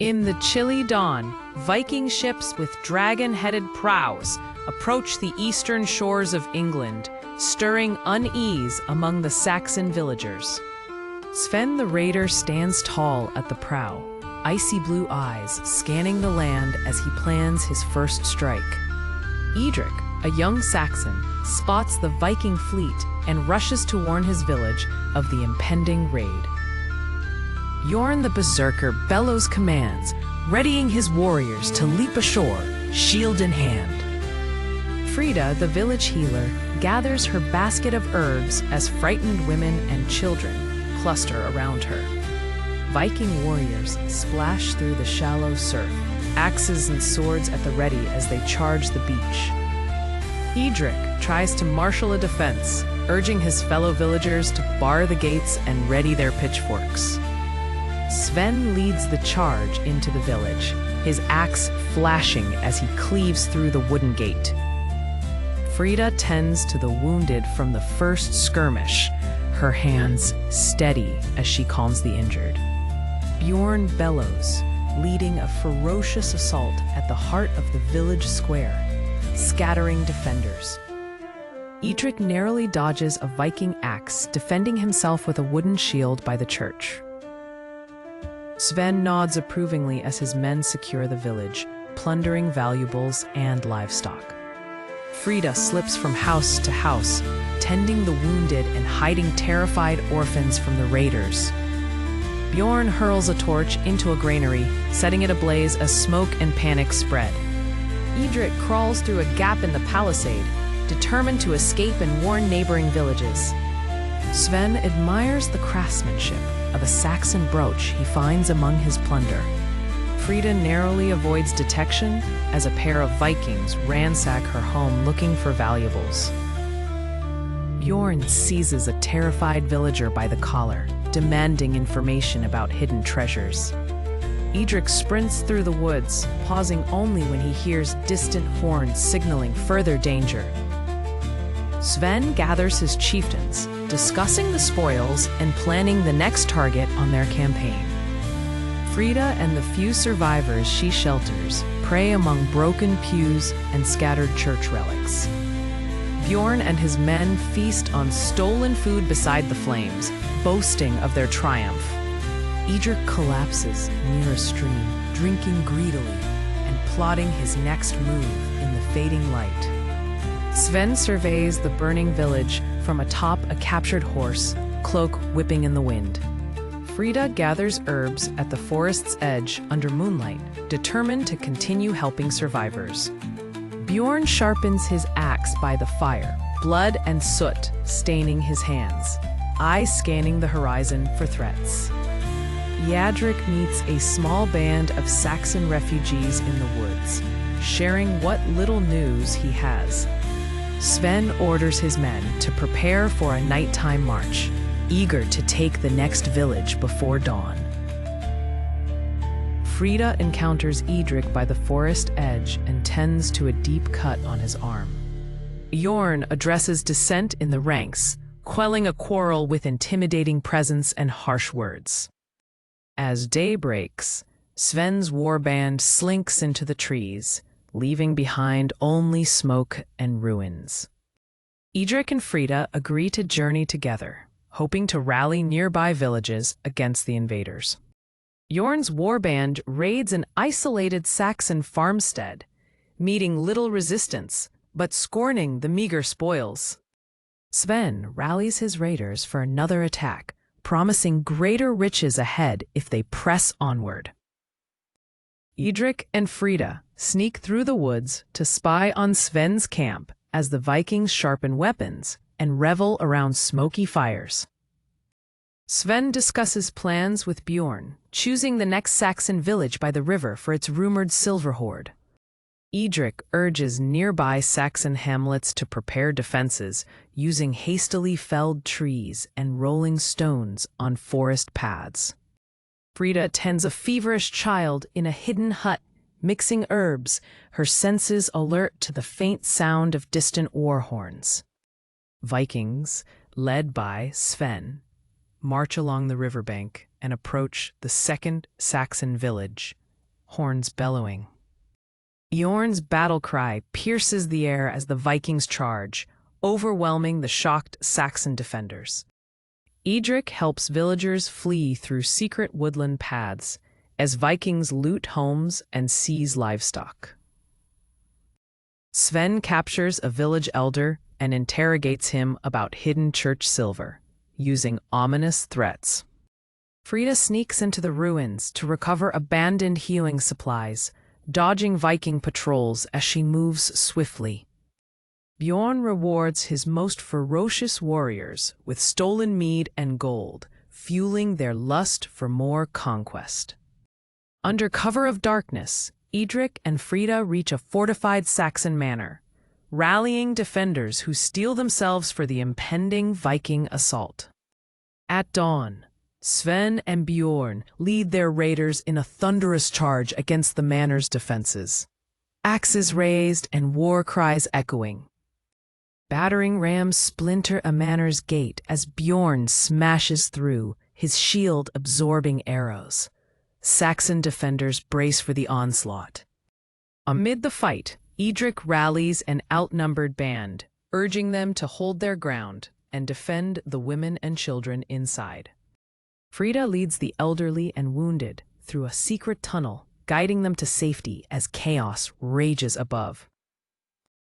In the chilly dawn, Viking ships with dragon-headed prows approach the eastern shores of England, stirring unease among the Saxon villagers. Sven the raider stands tall at the prow, icy blue eyes scanning the land as he plans his first strike. Edric, a young Saxon, spots the Viking fleet and rushes to warn his village of the impending raid. Bjorn the Berserker bellows commands, readying his warriors to leap ashore, shield in hand. Frida, the village healer, gathers her basket of herbs as frightened women and children cluster around her. Viking warriors splash through the shallow surf, axes and swords at the ready as they charge the beach. Edric tries to marshal a defense, urging his fellow villagers to bar the gates and ready their pitchforks. Sven leads the charge into the village, his axe flashing as he cleaves through the wooden gate. Frida tends to the wounded from the first skirmish, her hands steady as she calms the injured. Bjorn bellows, leading a ferocious assault at the heart of the village square, scattering defenders. Edric narrowly dodges a Viking axe, defending himself with a wooden shield by the church. Sven nods approvingly as his men secure the village, plundering valuables and livestock. Frida slips from house to house, tending the wounded and hiding terrified orphans from the raiders. Bjorn hurls a torch into a granary, setting it ablaze as smoke and panic spread. Edric crawls through a gap in the palisade, determined to escape and warn neighboring villages. Sven admires the craftsmanship of a Saxon brooch he finds among his plunder. Frida narrowly avoids detection as a pair of Vikings ransack her home looking for valuables. Bjorn seizes a terrified villager by the collar, demanding information about hidden treasures. Edric sprints through the woods, pausing only when he hears distant horns signaling further danger. Sven gathers his chieftains, discussing the spoils and planning the next target on their campaign. Frida and the few survivors she shelters prey among broken pews and scattered church relics. Bjorn and his men feast on stolen food beside the flames, boasting of their triumph. Edric collapses near a stream, drinking greedily and plotting his next move in the fading light. Sven surveys the burning village from atop a captured horse, cloak whipping in the wind. Frida gathers herbs at the forest's edge under moonlight, determined to continue helping survivors. Bjorn sharpens his axe by the fire, blood and soot staining his hands, eyes scanning the horizon for threats. Edric meets a small band of Saxon refugees in the woods, sharing what little news he has. Sven orders his men to prepare for a nighttime march, eager to take the next village before dawn. Frida encounters Edric by the forest edge and tends to a deep cut on his arm. Bjorn addresses dissent in the ranks, quelling a quarrel with intimidating presence and harsh words. As day breaks, Sven's warband slinks into the trees, leaving behind only smoke and ruins. Edric and Frida agree to journey together, hoping to rally nearby villages against the invaders. Bjorn's warband raids an isolated Saxon farmstead, meeting little resistance, but scorning the meager spoils. Sven rallies his raiders for another attack, promising greater riches ahead if they press onward. Edric and Frida sneak through the woods to spy on Sven's camp as the Vikings sharpen weapons and revel around smoky fires. Sven discusses plans with Bjorn, choosing the next Saxon village by the river for its rumored silver hoard. Edric urges nearby Saxon hamlets to prepare defenses, using hastily felled trees and rolling stones on forest paths. Frida tends a feverish child in a hidden hut, mixing herbs, her senses alert to the faint sound of distant war horns. Vikings, led by Sven, march along the riverbank and approach the second Saxon village, horns bellowing. Bjorn's battle cry pierces the air as the Vikings charge, overwhelming the shocked Saxon defenders. Edric helps villagers flee through secret woodland paths as Vikings loot homes and seize livestock. Sven captures a village elder and interrogates him about hidden church silver, using ominous threats. Frida sneaks into the ruins to recover abandoned healing supplies, dodging Viking patrols as she moves swiftly. Bjorn rewards his most ferocious warriors with stolen mead and gold, fueling their lust for more conquest. Under cover of darkness, Edric and Frida reach a fortified Saxon manor, rallying defenders who steel themselves for the impending Viking assault. At dawn, Sven and Bjorn lead their raiders in a thunderous charge against the manor's defenses. Axes raised and war cries echoing. Battering rams splinter a manor's gate as Bjorn smashes through, his shield absorbing arrows. Saxon defenders brace for the onslaught. Amid the fight, Edric rallies an outnumbered band, urging them to hold their ground and defend the women and children inside. Frida leads the elderly and wounded through a secret tunnel, guiding them to safety as chaos rages above.